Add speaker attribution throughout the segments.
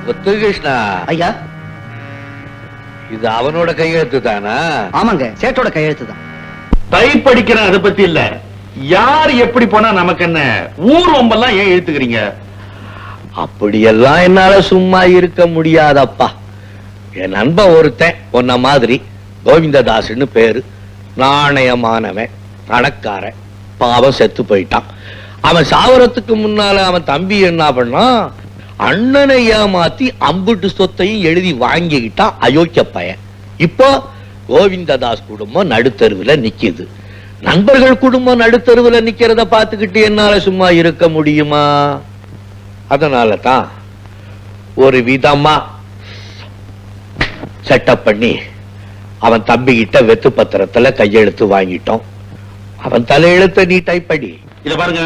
Speaker 1: முத்துகிருஷ்ணா
Speaker 2: ஐயா,
Speaker 1: இது அவனோட கையெழுத்து தானா?
Speaker 2: ஆமாங்க, சேட்டோட கையெழுத்து தான்.
Speaker 3: டைப் படிக்கிறேன், அதை பத்தி இல்ல. யார் எப்படி போனா நமக்கு என்ன? ஊர் ஒம்பெல்லாம் ஏன் எழுத்துக்கிறீங்க?
Speaker 1: அப்படியெல்லாம் என்னால சும்மா இருக்க முடியாதப்பா. என் நண்பன் ஒருத்தன் உன்ன மாதிரி கோவிந்ததாஸ்னு பேரு, நாணயமானவன், பணக்காரன், பாவம் செத்து போயிட்டான். அவன் சாவரத்துக்கு முன்னால அவன் தம்பி என்ன பண்ணா, அண்ணனை ஏமாத்தி அம்புட்டு சொத்தையும் எழுதி வாங்கிக்கிட்டான் அயோக்கிய பையன். இப்போ கோவிந்ததாஸ் குடும்பம் நடுத்தருவுல நிக்குது. நண்பர்கள் குடும்பம் நடுத்தருவுல நிக்கிறத பார்த்துக்கிட்டு என்னால சும்மா இருக்க முடியுமா? அதனால தான் ஒரு விதமா செட்டப் பண்ணி அவன் தம்பி கிட்ட வெத்து பத்திரத்துல கையெழுத்து வாங்கிட்டோம். அவன் தலையெழுத்த நீ டைப் பண்ணி.
Speaker 3: இத பாருங்க,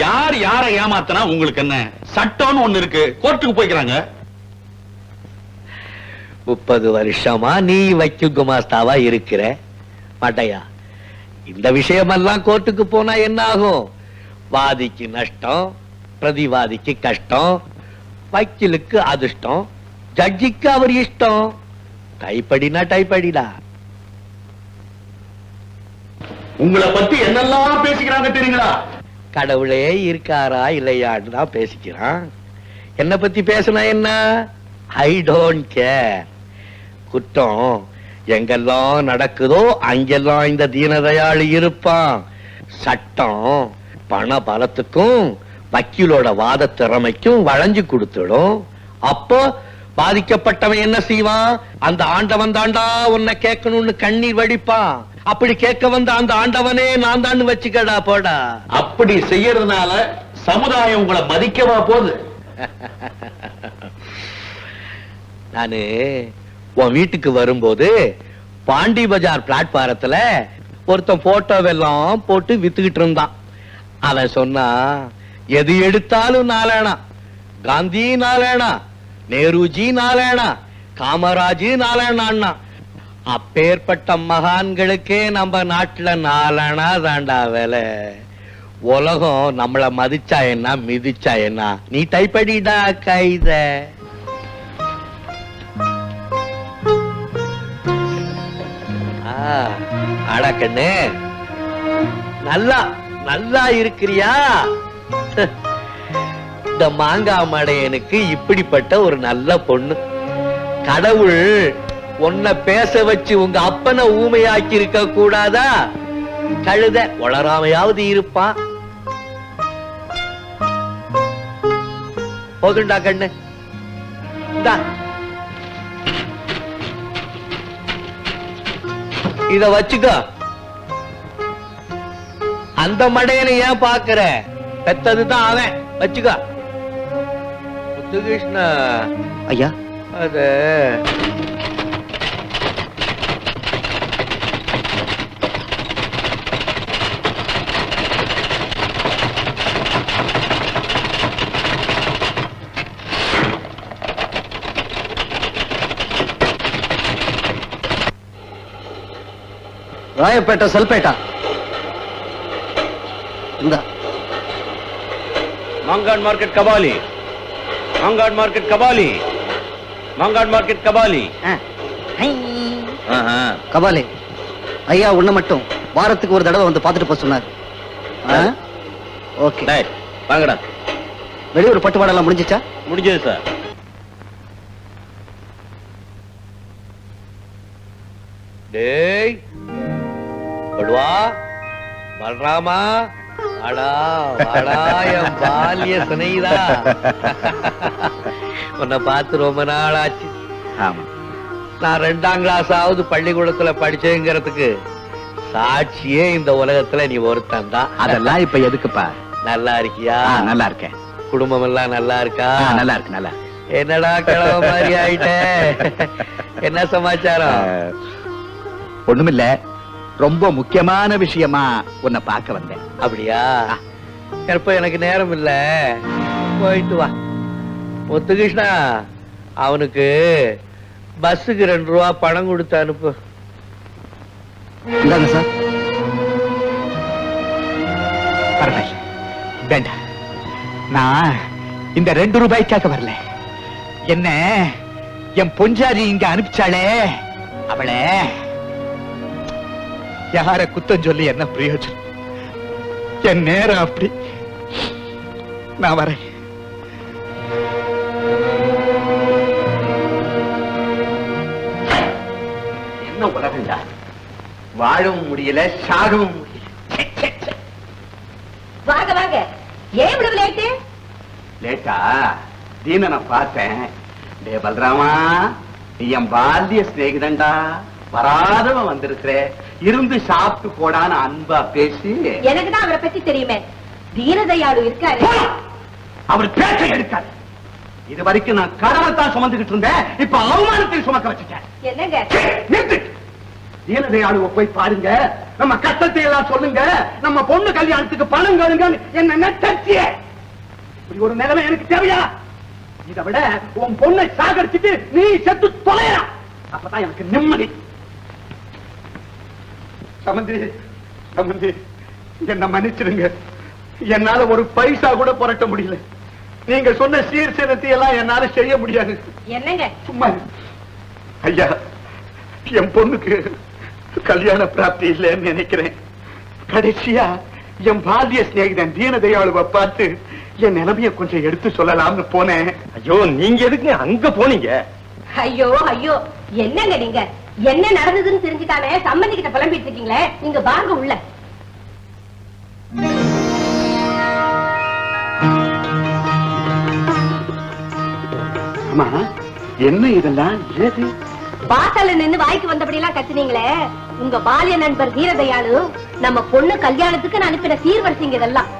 Speaker 3: யார் யாரை ஏமாத்தனா உங்களுக்கு என்ன? சட்டம்னு ஒண்ணு இருக்கு, கோர்ட்டுக்கு போய்க்கிறாங்க.
Speaker 1: 30 வருஷமா நீ வைக்கும் குமாஸ்தாவா இருக்கிற மாட்டையா? இந்த விஷயமெல்லாம் கோர்ட்டுக்கு போனா என்ன ஆகும்? வாதிக்கு நஷ்டம், பிரதிவாதிக்கு கஷ்டம், வக்கீலுக்கு அதிர்ஷ்டம், ஜட்ஜிக்கு அவர் இஷ்டம். டைப்படினா டைப்படிடா.
Speaker 3: உங்களை பத்தி என்னெல்லாம் பேசிக்கிறாங்க தெரியுங்களா?
Speaker 1: கடவுளே இருக்காரா இல்லையான்னு தான் பேசிக்கிறான். என்ன பத்தி பேசினா என்ன? I don't care. குற்றம் எங்கெல்லாம் நடக்குதோ அங்கெல்லாம் இந்த தீனதயாளி இருப்பான். சட்டம் பண பலத்துக்கும் வக்கீலோட வாத திறமைக்கும் வளைஞ்சு கொடுத்துடும். அப்போ பாதிக்கப்பட்டவன் என்ன செய்வான்? அந்த ஆண்டவன் தாண்டா உன்னை கேட்கணும்னு கண்ணீர் வடிப்பான். அப்படி கேட்க வந்த அந்த ஆண்டவனே நான் தான் வச்சுக்கடா போடா.
Speaker 3: அப்படி செய்யறதுனால சமுதாயம் உங்களை மதிக்கவா போகுது?
Speaker 1: நானு உன் வீட்டுக்கு வரும்போது பாண்டி பஜார் பிளாட்பாரத்துல ஒருத்தன் போட்டோவெல்லாம் போட்டு வித்துக்கிட்டு இருந்தான். அவன் சொன்னா, எது எடுத்தாலும் நாலேனா, காந்தி நாலேனா, நேருஜி நாலேனா, காமராஜ் நாலேனா. அப்பேற்பட்ட மகான்களுக்கே நம்ம நாட்டுல நாலனா தாண்டா வேலை. உலகம் நம்மள மதிச்சா என்ன, மிதிச்சா என்ன? நீ டைப்படிடா கைத. அட கண்ணு, நல்லா நல்லா இருக்கிறியா? இந்த மாங்காய் மடையனுக்கு இப்படிப்பட்ட ஒரு நல்ல பொண்ணு. கடவுள் உன்னை பேச வச்சு உங்க அப்பனை ஊமையாக்கி இருக்க கூடாதா? கழுத வளராமையாவது இருப்பான். போதுண்டா கண்ணு, இத வச்சுக்கோ. அந்த மடையனை ஏன் பாக்குற? பெத்ததுதான் அவன், வச்சுக்கோ. முத்துகிருஷ்ணா
Speaker 2: ஐயா,
Speaker 1: அது
Speaker 2: ராயப்பேட்டை சல்பேட்டா. இந்த
Speaker 1: Mangadu market Kabali, Mangadu market Kabali, Mangadu market Kabali.
Speaker 2: கபாலே, ஐயா உன்னை மட்டும் வாரத்துக்கு ஒரு தடவை வந்து பார்த்துட்டு போக சொன்னார். ஓகே,
Speaker 1: வாங்கடா.
Speaker 2: வெளியூர் பட்டுவாடெல்லாம் முடிஞ்சிச்சா?
Speaker 1: முடிஞ்சது சார். டேய் படுவா, பல்ராமா, வாடா வாடா என் பால்ய சினைதா. உன்னை பார்த்து ரொம்ப நாள் ஆச்சு.
Speaker 3: ஆமா,
Speaker 1: நான் 2ஆம் கிளாஸ் ஆவது பள்ளிக்கூடத்துல படிச்சேங்கிறதுக்கு சாட்சியே இந்த உலகத்துல நீ ஒருத்தன் தான்.
Speaker 3: அதெல்லாம் இப்ப எதுக்குப்பா?
Speaker 1: நல்லா இருக்கியா?
Speaker 3: நல்லா இருக்கேன்.
Speaker 1: குடும்பம் எல்லாம் நல்லா இருக்கா?
Speaker 3: நல்லா இருக்கு. நல்லா.
Speaker 1: என்னடா கிழவ மாதிரி ஆயிட்ட? என்ன சமாச்சாரம்?
Speaker 3: ஒண்ணுமில்ல, ரொம்ப முக்கியமான விஷயமா உன்னை பார்க்க வந்தேன்.
Speaker 1: அப்படியா? இப்ப எனக்கு நேரம் இல்ல, போயிட்டு வா. முத்துகிருஷ்ணா, அவனுக்கு பஸ்ஸுக்கு 2 ரூபா பணம் கொடுத்து அனுப்பு.
Speaker 2: இந்தாங்க சார்.
Speaker 3: பரவாயில்ல, வேண்டாம். நான் இந்த 2 ரூபாய்க்காக வரல.
Speaker 4: என்ன என் பொஞ்சாரி இங்க அனுப்பிச்சாளே அவளை யார குத்தம் சொல்லி என்ன பிரயோஜனம்? என் நேரம் அப்படி. நான் வரேன்.
Speaker 3: என்ன உலகண்டா, வாழவும் முடியல, சாகவும் முடியல.
Speaker 5: வாங்க வாங்க, ஏன் இவ்வளவு லேட்டு?
Speaker 3: லேட்டா? தீனனை பார்த்தேன். டே பல்ராமா, நீ என் பால்ய சிநேகிதண்டா, வராதவன் வந்திருக்கிற, இருந்து சாப்பிட்டு போடான்னு அன்பா பேசி.
Speaker 5: எனக்கு தான் அவரை பத்தி தெரியுமே, தீனதயாளு இருக்காரு.
Speaker 3: அவர் பேச்சை எடுக்காது. இது வரைக்கும் நான் கடமைத்தான் சுமந்துகிட்டு இருந்தேன், இப்ப அவமானத்தை சுமக்க வச்சுட்டேன்.
Speaker 5: என்னங்க?
Speaker 3: நிறுத்து. தீனதயாளுவை போய் பாருங்க, நம்ம கஷ்டத்தை எல்லாம் சொல்லுங்க, நம்ம பொண்ணு கல்யாணத்துக்கு பணம் கேளுங்க, என்ன நெட்டச்சிய. இப்படி ஒரு நிலைமை எனக்கு தேவையா? இதை விட உன் பொண்ணை சாகடிச்சுட்டு நீ செத்து தொலையா, அப்பதான் எனக்கு நிம்மதி. சமந்தி, சமந்தி, என்ன மன்னிச்சிருங்க. என்னால ஒரு பைசா கூட புரட்ட முடியல. நீங்க சொன்ன சீர்திருத்தத்தை எல்லாம் என்னால செய்ய முடியாது.
Speaker 5: என்னங்க?
Speaker 3: சும்மா ஐயா, என் பொண்ணுக்கு கல்யாண பிராப்தி இல்லைன்னு நினைக்கிறேன். கடைசியா என் பால்ய சிநேகிதன் தீனதயாளுவை பார்த்து என் நிலைமைய கொஞ்சம் எடுத்து சொல்லலாம்னு போனேன்.
Speaker 6: ஐயோ, நீங்க எதுக்கு அங்க போனீங்க?
Speaker 5: ஐயோ ஐயோ, என்னங்க நீங்க? என்ன நடந்ததுன்னு தெரிஞ்சுக்காம சம்பந்தி கிட்ட புலம்பிட்டு இருக்கீங்களே, நீங்க வாங்க உள்ள.
Speaker 3: அம்மா, என்ன இதெல்லாம்? ஏது
Speaker 5: வாசல்ல நின்னு வாய்க்கு வந்தபடி எல்லாம் கத்துனீங்களே, உங்க பால்ய நண்பர் தீனதயாளு நம்ம பொண்ணு கல்யாணத்துக்கு நான் அனுப்பின சீர்வரிசைங்க இதெல்லாம்.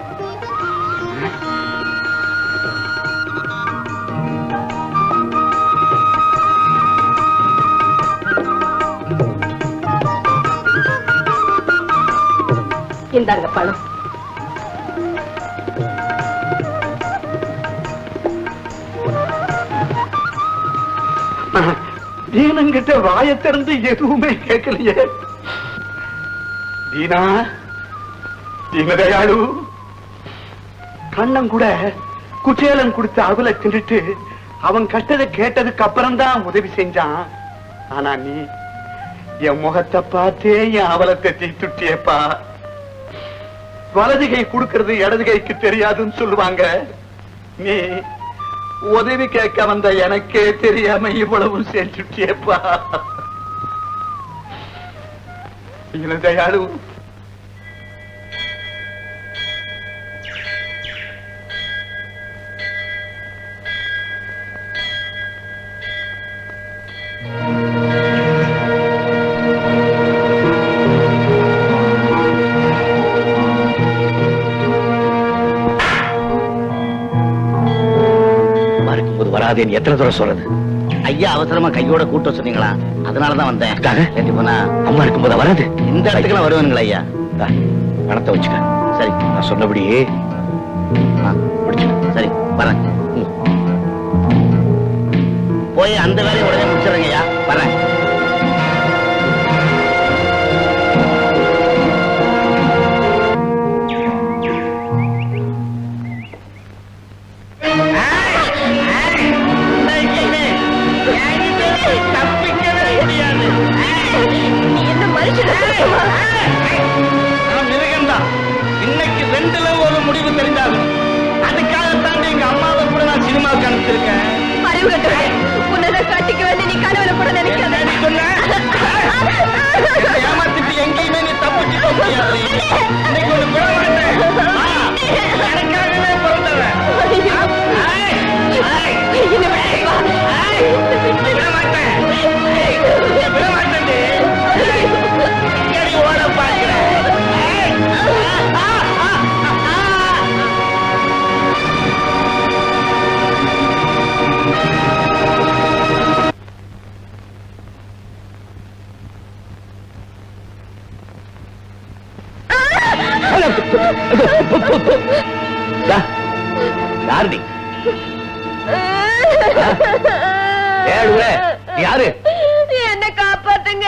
Speaker 5: இந்தாங்க பணம்.
Speaker 3: தீனங்கிட்ட வாயை திறந்து எதுவுமே கேட்கலையே. தீனா, தீனதயாளு கண்ணன் கூட குச்சேலன் கொடுத்து அவளை தின்னுட்டு அவன் கஷ்டத்தை கேட்டதுக்கு அப்புறம் தான் உதவி செஞ்சான். ஆனா நீ என் முகத்தை பார்த்தே என் அவலத்தை தீத்துட்டியப்பா. வலது கை கொடுக்கிறது இடது கைக்கு தெரியாதுன்னு சொல்லுவாங்க. நீ உதவி கேட்க வந்த எனக்கே தெரியாம இவ்வளவு செஞ்சுட்டியப்பா. தயாளு,
Speaker 1: வராதேன்னு எத்தனை தடவை சொல்றது?
Speaker 2: ஐயா அவசரமா கையோட கூட்ட சொன்னீங்களா, அதனாலதான் வந்தேன். கேட்டு போனா
Speaker 1: அம்மா இருக்கும்போது வராது.
Speaker 2: இந்த இடத்துக்குலாம் வருவானுங்களா ஐயா?
Speaker 1: பணத்தை வச்சுக்க.
Speaker 2: சரி,
Speaker 1: நான் சொன்னபடி
Speaker 2: முடிச்சு. சரி, வரேன். போய் அந்த வேலையை உடனே முடிச்சிடுறேங்க ஐயா, வரேன்.
Speaker 6: இன்னைக்கு ரெண்டுல ஒரு முடிவு தெரிஞ்சாகும். அதுக்காகத்தான் எங்க அம்மாவை கூட நான் சினிமாவுக்கு அனுப்பிச்சிருக்கேன்.
Speaker 5: கட்டிக்க வேண்டிய நீ கனவுல கூட நினைக்காத.
Speaker 6: ஏமாத்திட்டு எங்கேயுமே நீ தப்பிச்சு போக முடியாது. இன்னைக்கு ஒரு விட மாட்டேன். எனக்காகவே பிறந்தவன். விட மாட்டேன், விட மாட்டேன். ஓட பார்க்கிறேன்.
Speaker 1: யாரு நீ? யாரு?
Speaker 5: என்ன காப்பாத்துங்க.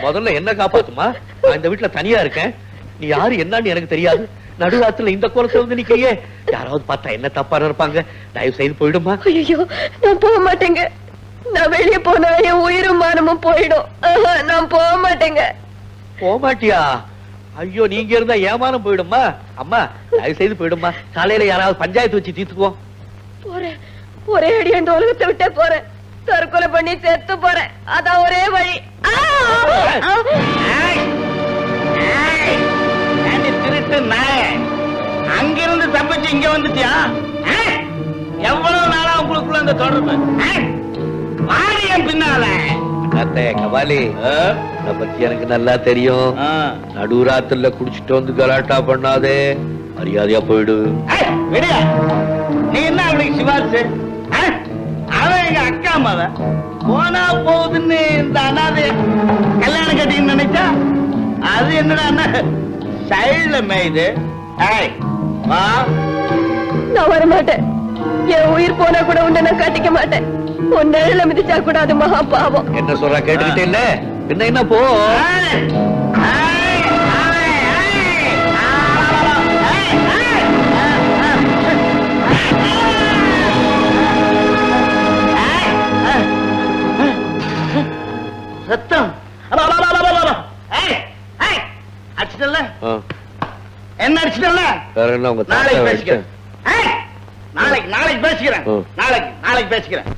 Speaker 1: முதல்ல என்ன காப்பாத்துமா? நான் இந்த வீட்டுல தனியா இருக்கேன். நீ யாரு என்னன்னு எனக்கு தெரியாது. நடுராத்துல இந்த கோலத்துல வந்து நிக்கிறியே, யாராவது பார்த்தா என்ன தப்பா நினைப்பாங்க, தயவு செய்து போயிடுமா.
Speaker 5: ஐயோ, நான் போக மாட்டேங்க. நான் வெளியே போனா என் உயிரும் மானமும் போயிடும். நான் போக மாட்டேங்க.
Speaker 1: போமாட்டியா? ஐயோ, நீங்க இருந்தா ஏமானம் போயிடுமா. அம்மா தயவு செய்து போயிடுமா. காலையில யாராவது பஞ்சாயத்து வச்சு தீர்த்துக்குவோம்.
Speaker 5: போறேன், ஒரே அடி அந்த உலகத்தை விட்டே போறேன். தற்கொலை பண்ணி செத்து போறேன், அதான் ஒரே வழி.
Speaker 6: திருட்டு நாய, அங்கிருந்து தப்பிச்சு இங்க வந்துட்டியா? எவ்வளவு நாளா உங்களுக்குள்ள அந்த தொடர்பு? வாரியம் பின்னால
Speaker 1: அத்தை கபாலி, உன்னை பத்தி எனக்கு நல்லா தெரியும். நடுராத்திரில குடிச்சிட்டு வந்து கலாட்டா பண்ணாதே, மரியாதையா போயிடு.
Speaker 6: விடியா, நீ என்ன அவளுக்கு சிபாரிசு? அவன் எங்க அக்கா அம்மாவ போனா போகுதுன்னு இந்த அனாதைய கல்யாணம் கட்டின்னு நினைச்சா அது என்னடா சைடுல மேயுது. வா.
Speaker 5: நான் வர மாட்டேன். என் உயிர் போனா கூட உன்னை நான் கட்டிக்க மாட்டேன். உன் நிழல மிதிச்சா கூட அது மகா பாவம்.
Speaker 1: என்ன சொல்ற கேட்டுக்கிட்டே இல்ல, என்ன போ.
Speaker 6: சத்தம் அடிச்சிட்டல, என்ன அடிச்சிட்டல?
Speaker 1: வேற என்ன உங்க
Speaker 6: நாளைக்கு பேசிக்கிறேன். நாளைக்கு பேசிக்கிறேன். நாளைக்கு பேசிக்கிறேன்.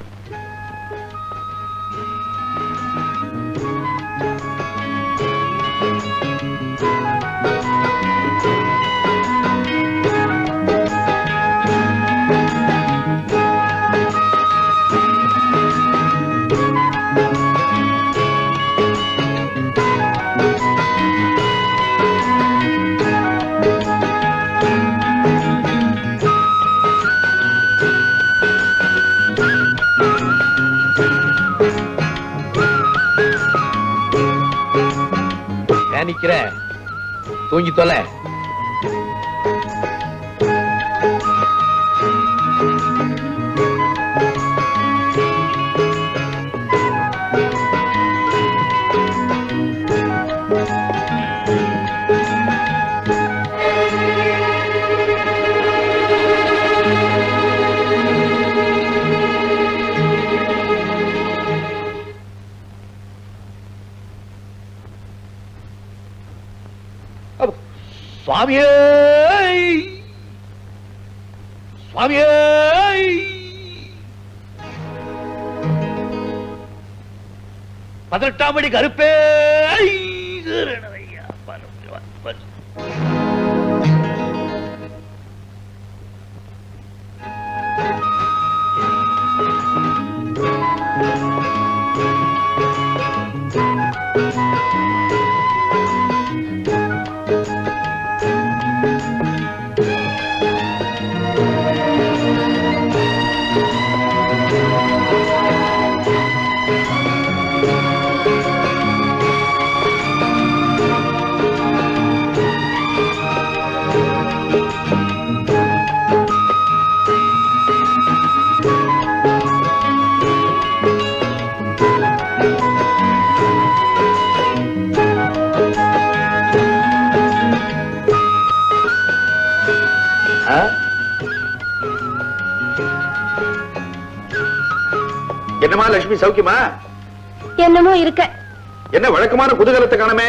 Speaker 1: நிக்கிற தூங்கி தொலை. சுவாமியே, சுவாமியே, 18ஆம் படி கருப்பே.
Speaker 3: என்னமா லட்சுமி, சௌக்கியமா?
Speaker 5: என்னமோ இருக்க.
Speaker 3: என்ன வழக்கமான குதூகலத்தை காணமே?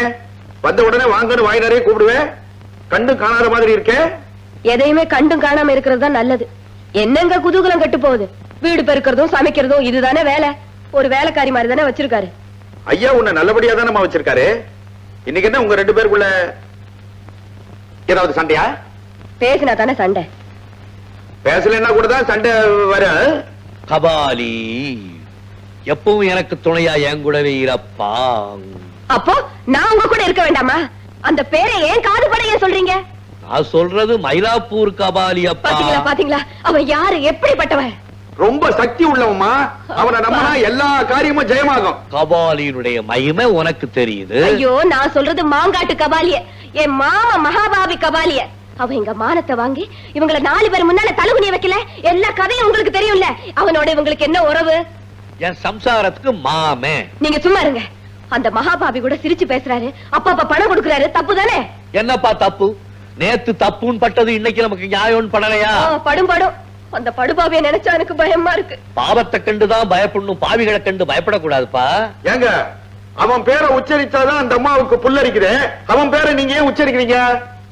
Speaker 3: வந்த உடனே வாங்கன்னு வாய் நிறைய கூப்பிடுவேன், கண்டு காணாத மாதிரி இருக்கே.
Speaker 5: எதையுமே கண்டும் காணாம இருக்கிறது தான் நல்லது. என்னங்க குதூகலம் கட்டு போகுது? வீடு பெருக்கிறதும் சமைக்கிறதும் இதுதானே வேலை. ஒரு வேலைக்காரி மாதிரி தானே வச்சிருக்காரு.
Speaker 3: ஐயா உன்னை நல்லபடியா தானே வச்சிருக்காரு. இன்னைக்கு என்ன உங்க 2 பேருக்குள்ள ஏதாவது சண்டையா?
Speaker 5: பேசினா தானே சண்டை.
Speaker 3: பேசலன்னா கூட தான் சண்டை வர.
Speaker 1: கபாலி, எப்பவும் எனக்கு துணையா என் கூடவே இருப்பா.
Speaker 5: அப்போ நான் உங்க கூட இருக்க வேண்டாமா? அந்த பேரை ஏன் காது படைய சொல்றீங்க?
Speaker 1: நான் சொல்றது மயிலாப்பூர் கபாலி அப்பா.
Speaker 5: பாத்தீங்களா பாத்தீங்களா, அவன் யாரு, எப்படிப்பட்டவன்?
Speaker 3: ரொம்ப சக்தி உள்ளவமா. அவனை நம்பினா எல்லா காரியமும் ஜெயமாகும்.
Speaker 1: கபாலியினுடைய மகிமை உனக்கு தெரியுது.
Speaker 5: ஐயோ, நான் சொல்றது மாங்காட்டு கபாலிய, என் மாமா மகாபாவி கபாலிய. அவன் எங்க மானத்தை வாங்கி இவங்கள 4 பேர் முன்னால தழுகுனிய வைக்கல. எல்லா கதையும் உங்களுக்கு தெரியும்ல. அவனோட இவங்களுக்கு என்ன உறவு?
Speaker 1: என் சம்சாரத்துக்கு மாமே.
Speaker 5: நீங்க சும்மா இருங்க. அந்த மகாபாவி கூட சிரிச்சு பேசுறாரு, அப்பா பணம் கொடுக்கறாரு, தப்பு தானே?
Speaker 1: என்னப்பா தப்பு? நேத்து தப்புன்னு பட்டது இன்னைக்கு நமக்கு நியாயம்னு படலையா?
Speaker 5: படும் படும். அந்த படுபாவிய நினைச்சா எனக்கு பயமா இருக்கு.
Speaker 1: பாவத்தை கண்டுதான் பயப்படணும், பாவிகளை கண்டு பயப்படக்கூடாதுப்பா.
Speaker 3: ஏங்க அவன் பேரை உச்சரிச்சாதான் அந்த அம்மாவுக்கு புல்லரிக்குது. அவன் பேரை நீங்க ஏன் உச்சரிக்கிறீங்க?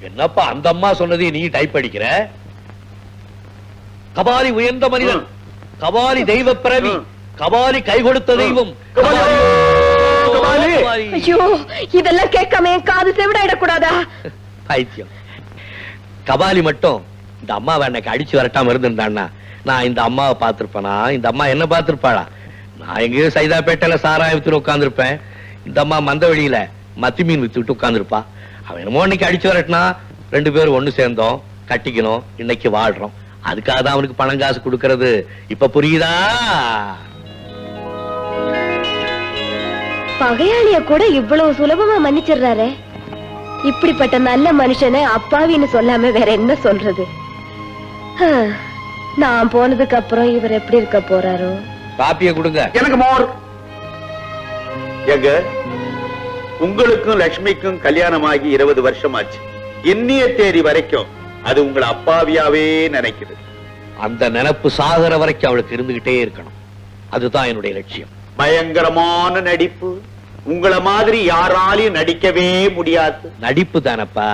Speaker 1: என்னப்பா அந்த அம்மா சொன்னதையும் நீ டைப் அடிக்கிற? கபாலி உயர்ந்த மனிதன், கபாலி தெய்வ பிறவி, கபாலி கை கொடுத்த தெய்வம்.
Speaker 3: கபாலி.
Speaker 5: ஐயோ, இதெல்லாம் கேட்காம என் காது செவிடாயிடக்கூடாதா?
Speaker 1: பைத்தியம். கபாலி மட்டும் இந்த அம்மாவை அன்னைக்கு அடிச்சு வரட்டாம இருந்திருந்தான்னா நான் இந்த அம்மாவை பார்த்திருப்பேனா? இந்த அம்மா என்ன பார்த்திருப்பாளா? நான் எங்கேயோ சைதாப்பேட்டையில சாராயம் வித்துட்டு உட்கார்ந்துருப்பேன். இந்த அம்மா மந்தவெளியில மத்தி மீன் வித்துட்டு உட்கார்ந்துருப்பா. அவன் என்னமோ இன்னைக்கு அடிச்சு வரட்டினா 2 பேரும் ஒண்ணு சேர்ந்தோம், கட்டிக்கணும், இன்னைக்கு வாழ்றோம். அதுக்காக தான் அவனுக்கு பணம் காசு கொடுக்கறது. இப்ப புரியுதா?
Speaker 5: பகையாளிய கூட இவ்வளவு சுலபமா மன்னிச்சிடுறாரு. இப்படிப்பட்ட நல்ல மனுஷனை அப்பாவின்னு சொல்லாம வேற என்ன சொல்றது? நான் போனதுக்கு அப்புறம் இவர் எப்படி இருக்க போறாரோ?
Speaker 1: காப்பிய கொடுங்க.
Speaker 3: எனக்கு மோர். எங்க உங்களுக்கும் லட்சுமிக்கும் கல்யாணமாகி 20 வருஷம் ஆச்சு. இன்னிய தேதி வரைக்கும் அது உங்களை அப்பாவியாவே நினைக்குது.
Speaker 1: அந்த நினைப்பு சாகர வரைக்கும் அவளுக்கு இருந்துகிட்டே இருக்கணும். அதுதான் என்னுடைய லட்சியம்.
Speaker 3: பயங்கரமான நடிப்பு. உங்கள மாதிரி யாராலையும் நடிக்கவே முடியாது.
Speaker 1: நடிப்பு தானப்பா.